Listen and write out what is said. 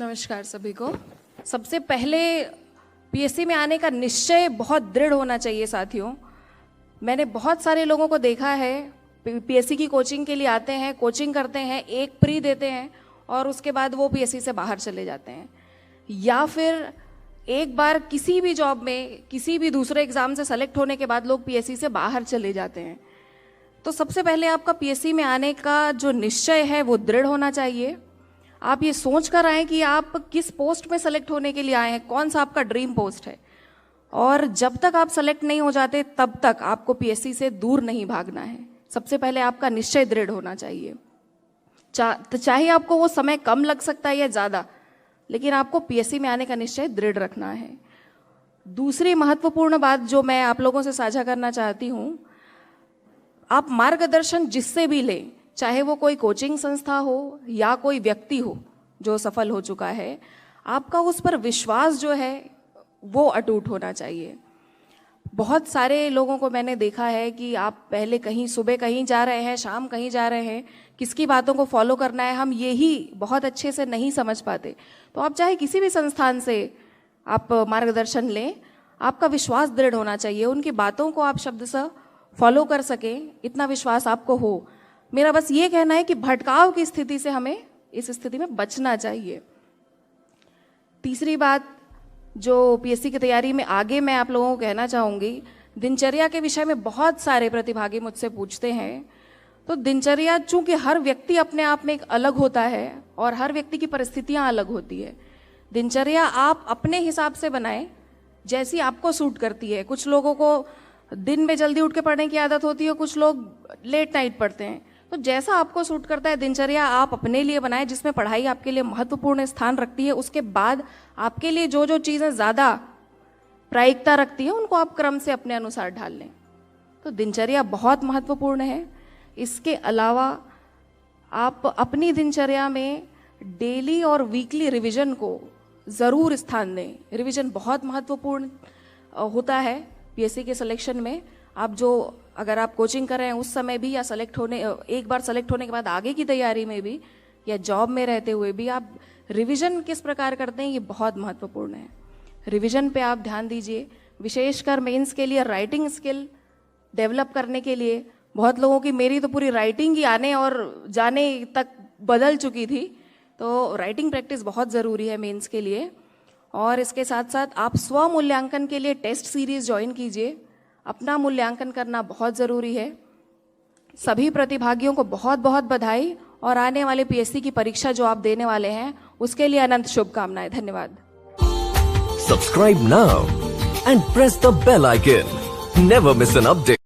नमस्कार सभी को। सबसे पहले पीएससी में आने का निश्चय बहुत दृढ़ होना चाहिए साथियों। मैंने बहुत सारे लोगों को देखा है पीएससी की कोचिंग के लिए आते हैं, कोचिंग करते हैं, एक प्री देते हैं और उसके बाद वो पीएससी से बाहर चले जाते हैं, या फिर एक बार किसी भी जॉब में किसी भी दूसरे एग्जाम से सेलेक्ट होने के बाद लोग पीएससी से बाहर चले जाते हैं। तो सबसे पहले आपका पीएससी में आने का जो निश्चय है वो दृढ़ होना चाहिए। आप ये सोच कर आए कि आप किस पोस्ट में सेलेक्ट होने के लिए आए हैं, कौन सा आपका ड्रीम पोस्ट है, और जब तक आप सेलेक्ट नहीं हो जाते तब तक आपको पीएससी से दूर नहीं भागना है। सबसे पहले आपका निश्चय दृढ़ होना चाहिए। चाहे आपको वो समय कम लग सकता है या ज़्यादा, लेकिन आपको पीएससी में आने का निश्चय दृढ़ रखना है। दूसरी महत्वपूर्ण बात जो मैं आप लोगों से साझा करना चाहती हूँ, आप मार्गदर्शन जिससे भी लें, चाहे वो कोई कोचिंग संस्था हो या कोई व्यक्ति हो जो सफल हो चुका है, आपका उस पर विश्वास जो है वो अटूट होना चाहिए। बहुत सारे लोगों को मैंने देखा है कि आप पहले कहीं सुबह कहीं जा रहे हैं, शाम कहीं जा रहे हैं, किसकी बातों को फॉलो करना है हम यही बहुत अच्छे से नहीं समझ पाते। तो आप चाहे किसी भी संस्थान से आप मार्गदर्शन लें, आपका विश्वास दृढ़ होना चाहिए, उनकी बातों को आप शब्दशः फॉलो कर सकें, इतना विश्वास आपको हो। मेरा बस ये कहना है कि भटकाव की स्थिति से हमें इस स्थिति में बचना चाहिए। तीसरी बात जो पीएससी की तैयारी में आगे मैं आप लोगों को कहना चाहूँगी, दिनचर्या के विषय में बहुत सारे प्रतिभागी मुझसे पूछते हैं। तो दिनचर्या, चूंकि हर व्यक्ति अपने आप में एक अलग होता है और हर व्यक्ति की परिस्थितियाँ अलग होती है, दिनचर्या आप अपने हिसाब से बनाएं जैसी आपको सूट करती है। कुछ लोगों को दिन में जल्दी उठ के पढ़ने की आदत होती है, कुछ लोग लेट नाइट पढ़ते हैं। तो जैसा आपको सूट करता है दिनचर्या आप अपने लिए बनाएं, जिसमें पढ़ाई आपके लिए महत्वपूर्ण स्थान रखती है। उसके बाद आपके लिए जो जो चीज़ें ज़्यादा प्रायिकता रखती हैं उनको आप क्रम से अपने अनुसार ढाल लें। तो दिनचर्या बहुत महत्वपूर्ण है। इसके अलावा आप अपनी दिनचर्या में डेली और वीकली रिवीजन को ज़रूर स्थान दें। रिवीजन बहुत महत्वपूर्ण होता है पीएससी के सिलेक्शन में। आप जो अगर आप कोचिंग कर रहे हैं उस समय भी, या एक बार सेलेक्ट होने के बाद आगे की तैयारी में भी, या जॉब में रहते हुए भी आप रिवीजन किस प्रकार करते हैं ये बहुत महत्वपूर्ण है। रिवीजन पे आप ध्यान दीजिए। विशेषकर मेंस के लिए राइटिंग स्किल डेवलप करने के लिए, बहुत लोगों की, मेरी तो पूरी राइटिंग ही आने और जाने तक बदल चुकी थी। तो राइटिंग प्रैक्टिस बहुत ज़रूरी है मेंस के लिए। और इसके साथ साथ आप स्व मूल्यांकन के लिए टेस्ट सीरीज ज्वाइन कीजिए। अपना मूल्यांकन करना बहुत ज़रूरी है। सभी प्रतिभागियों को बहुत बहुत बधाई, और आने वाले पीएससी की परीक्षा जो आप देने वाले हैं उसके लिए अनंत शुभकामनाएं। धन्यवाद। Subscribe now and press the bell icon. Never miss an update.